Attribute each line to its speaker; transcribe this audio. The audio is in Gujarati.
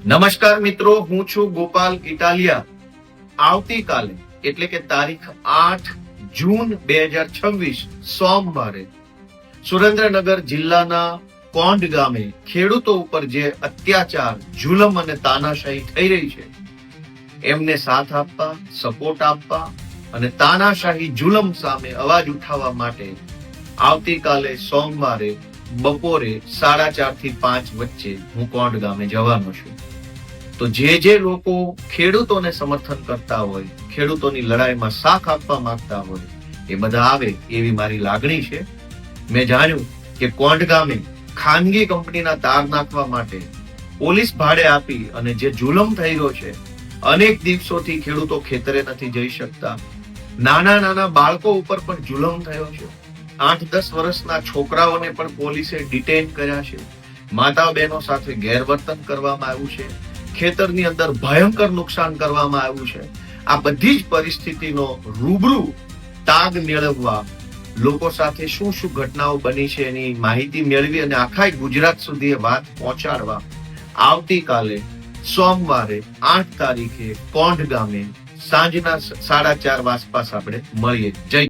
Speaker 1: નમસ્કાર મિત્રો, હું છું ગોપાલ ઇટાલિયા. આવતીકાલે એટલે કે તારીખ 8 જૂન 2026 સોમવારે સુરેન્દ્રનગર જિલ્લાના કોંઢ ગામે ખેડૂતો ઉપર જે અત્યાચાર, જુલમ અને તાનાશાહી થઈ રહી છે એમને સાથ આપવા, સપોર્ટ આપવા અને તાનાશાહી જુલમ સામે અવાજ ઉઠાવવા માટે આવતીકાલે સોમવારે બપોરે 4:30 થી 5 વચ્ચે હું કોંઢ ગામે જવાનો છું. તો જે લોકો ખેડૂતોને સમર્થન કરતા હોય, ખેડૂતોની લડાઈમાં સાથ આપવા માંગતા હોય, એ બધા આવે એવી મારી લાગણી છે. મેં જાણ્યું કે કોંઢ ગામે ખાનગી કંપનીના તાર નાખવા માટે પોલીસ ભાડે આપી અને જે જુલમ થઈ રહ્યો છે, અનેક દિવસોથી ખેડૂતો ખેતરે નથી જઈ શકતા. નાના બાળકો ઉપર પણ જુલમ થયો છે. 8-10 વર્ષના છોકરાઓને પણ પોલીસે ડિટેન કર્યા છે. માતા બહેનો સાથે ગેરવર્તન કરવામાં આવ્યું છે. ખેતરની અંદર ભયંકર નુકસાન કરવામાં આવ્યું છે. આ બધી જ પરિસ્થિતિનો રૂબરૂ તાગ મેળવવા, લોકો સાથે શું ઘટનાઓ બની છે એની માહિતી મેળવી અને આખા ગુજરાત સુધી એ વાત પહોંચાડવા આવતીકાલે સોમવારે 8 તારીખે કોંઢ ગામે સાંજના 4:30 આસપાસ આપણે મળીએ. જય